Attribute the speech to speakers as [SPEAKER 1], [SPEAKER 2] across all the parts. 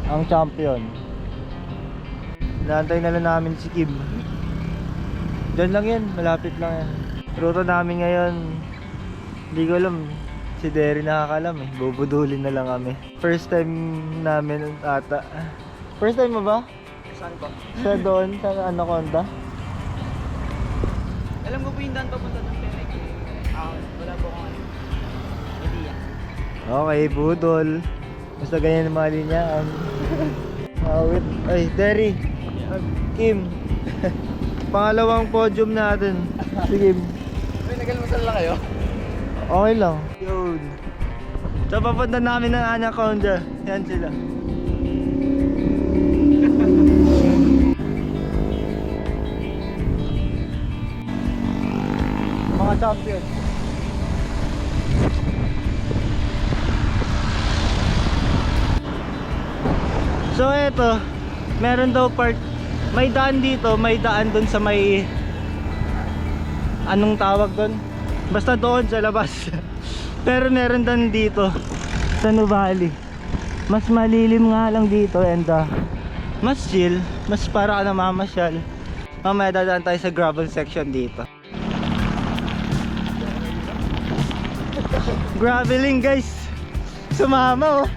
[SPEAKER 1] ang champion. Inaantay na lang namin si Kim. Diyan lang yan, malapit lang yan. Ruta namin ngayon, hindi ko alam. Si Derry nakakalam eh, bubudulin na lang kami. First time namin ata. First time mo ba?
[SPEAKER 2] Saan po?
[SPEAKER 1] Sa doon, sa Anaconda?
[SPEAKER 2] Alam ko po yung daan papunta ng Perek eh. Wala po akong idea.
[SPEAKER 1] Okay, budol. Basta ganyan ang mga linya. Wait. Ay, Derry. Kim. Pangalawang podium natin. Si Kim.
[SPEAKER 2] Uy, nag-almusal lang kayo?
[SPEAKER 1] Okay lang. Yun. So, papunta namin ng Anaconda. Yan sila. Mga champion. So eto, meron daw part, may daan dito, may daan dun sa may, anong tawag dun? Basta doon sa labas. Pero meron din dito sa Nuvali. Mas malilim nga lang dito and mas chill, mas para ka na mamasyal. Mamaya dadaan tayo sa gravel section dito. Graveling guys. Sumama oh.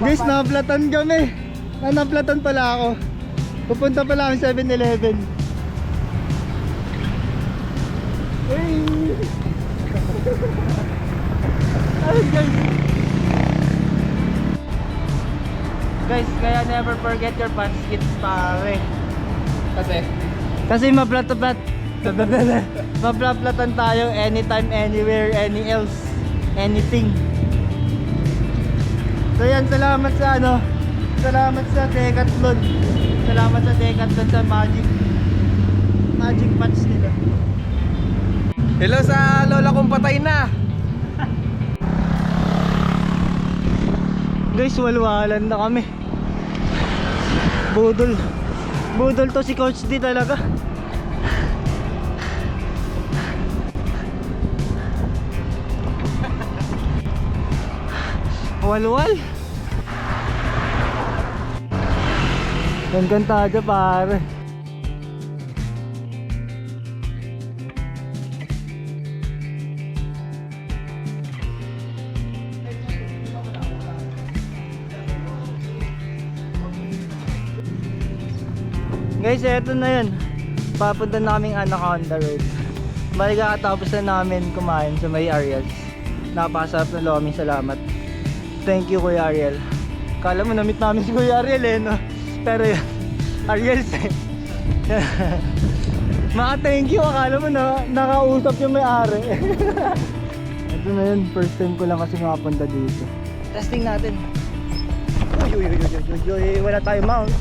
[SPEAKER 1] Guys, naplatan kami. Naplatan pala ako. Pupunta pala kami 7-Eleven. Hey! Ay guys. Guys, kaya never forget your pants kits pare. Kasi maplatan tayo anytime, anywhere, any else, anything. So yan, salamat sa salamat sa Decathlon. Salamat sa Decathlon sa magic patch nila.
[SPEAKER 2] Hello sa lola kong patay na.
[SPEAKER 1] Guys, walwalan na kami. Budol to si Coach D talaga. Walwal. Gantado pare. Guys, eto na yun. Papunta na kaming Anaconda Road. Bali kakatapos na namin kumain sa may Ariel's. Napakasarap na lomi, salamat. Thank you Kuya Ariel. Kala mo na-meet namin si Kuya Ariel eh no? Pero yun, Ariel's eh. Maka thank you, akala mo na nakausap yung may-ari. Ito na yun, first time ko lang kasi makapunta dito. Testing natin. Uy, wala tayong mount.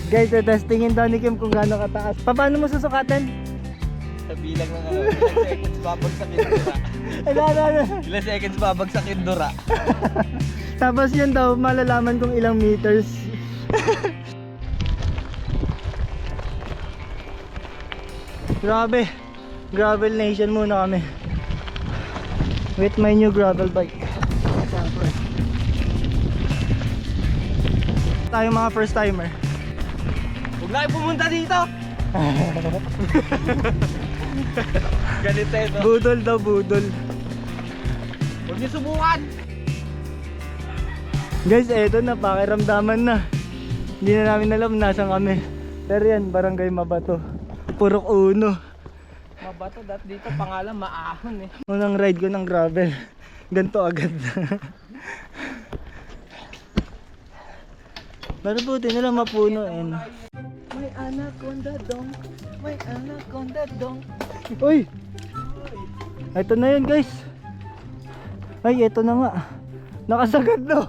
[SPEAKER 1] Guys, testingin daw ni Kim kung gaano kataas. Paano mo susukatin?
[SPEAKER 2] Sa bilang ng ilang seconds babagsak yung dura. Ilang seconds babagsak yung dura.
[SPEAKER 1] Tapos yun daw, malalaman kung ilang meters. Grabe. Gravel nation muna kami. With my new gravel bike. Tayo mga first timer.
[SPEAKER 2] Huwag na kayo pumunta dito. Ganito ito.
[SPEAKER 1] Budol daw, budol.
[SPEAKER 2] Huwag niyo subukan.
[SPEAKER 1] Guys, eto na, pakiramdaman na. Hindi na namin alam nasan kami. Pero yan, barangay Mabato. Purok Uno.
[SPEAKER 2] Mabato, dito pangalan maahon eh.
[SPEAKER 1] Unang ride ko ng gravel. Ganto agad. Pero buti na lang mapuno eh.
[SPEAKER 2] May anaconda dong. May anaconda dong.
[SPEAKER 1] Uy! Ito na yun guys. Ay, ito na nga. Nakasagad no.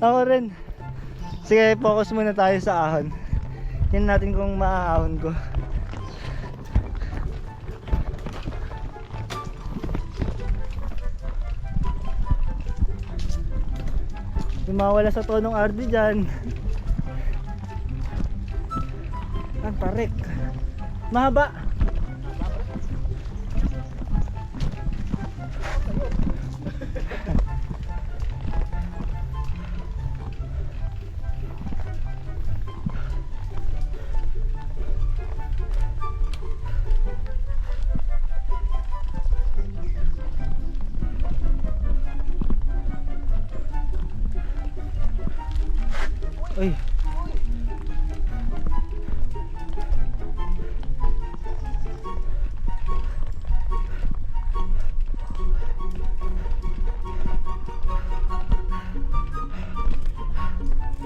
[SPEAKER 1] Ako rin. Sige, focus muna tayo sa ahon. Yan natin kung maaahon ko. Yung mawala sa tonong RD dyan. Ang parik. Mahaba. Uy.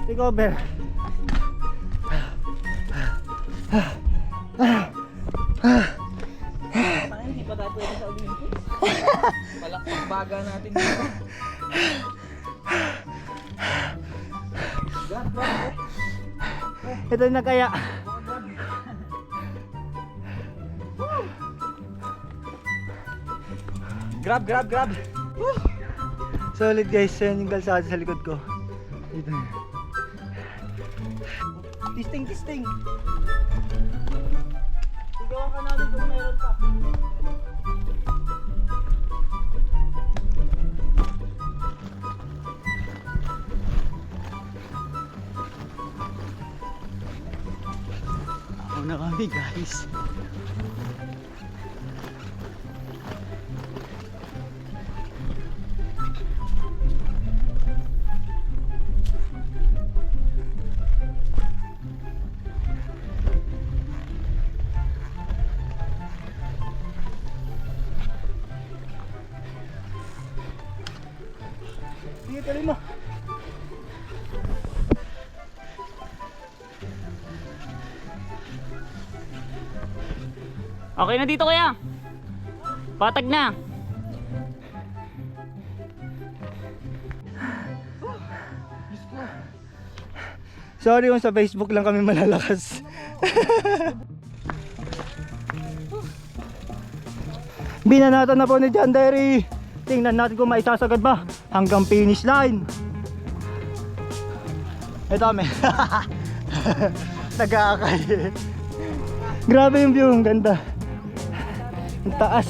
[SPEAKER 1] Recover.
[SPEAKER 2] Hindi pa tayo pwede sa Olympics. Palakpak baga natin dito.
[SPEAKER 1] Ito na kaya.
[SPEAKER 2] Grab, grab, grab.
[SPEAKER 1] Solid guys, yan yung kalsada sa likod ko. Dito. Tisting, tisting. Sigawan ka namin kung meron pa. Ako na kami guys. Sige, tuloy mo.
[SPEAKER 3] Okay na dito kuya. Patag na.
[SPEAKER 1] Sorry kung sa Facebook lang kami malalakas. Binanatan na po ni John Derry. Tingnan natin kung maisasagad ba hanggang finish line. Ito kami. Nag-aakay. Grabe yung view, ang ganda. Ang taas.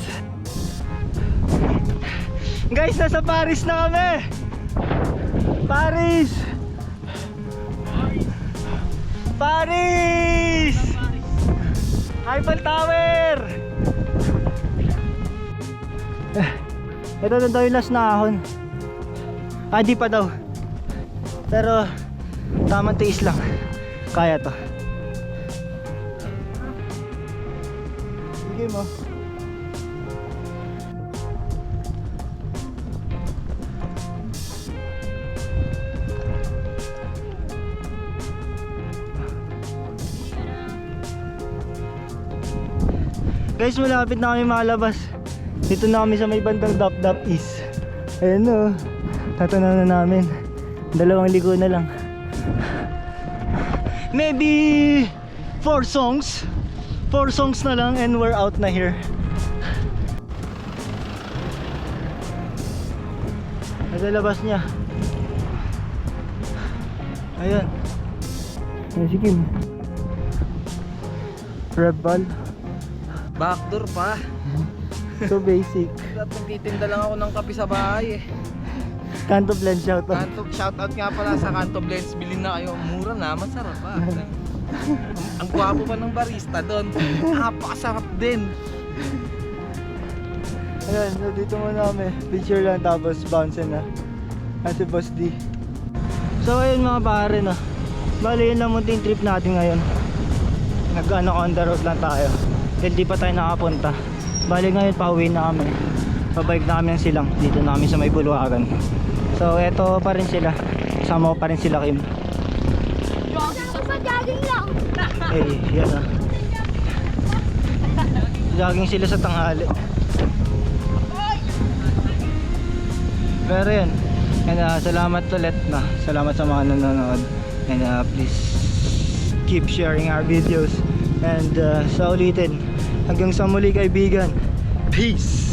[SPEAKER 1] Guys, nasa Paris na kami. Paris. Paris. Eiffel Tower. Ito na daw yung last na ahon. Ah, di pa daw. Pero tamang tiis lang. Kaya to. Sige mo. Guys, malapit na kami makalabas. Dito na kami sa may bandang Dap East. Ayan o. Tatanaw na namin. 2 ligo na lang. Maybe 4 songs. 4 songs na lang and we're out na here. Nagalabas niya. Ayan. Ayan si Kim. Rebel.
[SPEAKER 2] Backdoor pa.
[SPEAKER 1] So basic.
[SPEAKER 2] Nagtitinda lang ako ng kape sa bahay eh.
[SPEAKER 1] Kanto blend shoutout.
[SPEAKER 2] Shoutout nga pala sa Kanto Blends. Bilhin na kayo. Mura na, masarap pa. Ang gwapo pa ng barista doon. Napakasarap din.
[SPEAKER 1] Ayan, so dito muna kami. Picture lang tapos bounce na. Kasi Boss D. So ayun mga pare no. Bali yun lang munting trip natin ngayon. Nag-ano on the road lang tayo. Hindi pa tayo nakapunta. Bali ngayon pauwi na kami. Pabalik na kami ng silang. Dito na kami sa may Buluhagan. So eto pa rin sila. Kasama ko pa rin sila Kim.
[SPEAKER 4] Jogging lang.
[SPEAKER 1] Eh, yan na. Jogging sila sa tanghali. Pero yan. And salamat ulit na. Salamat sa mga nanonood. And please keep sharing our videos. And sa ulitin. Hanggang sa muli kaibigan. Peace!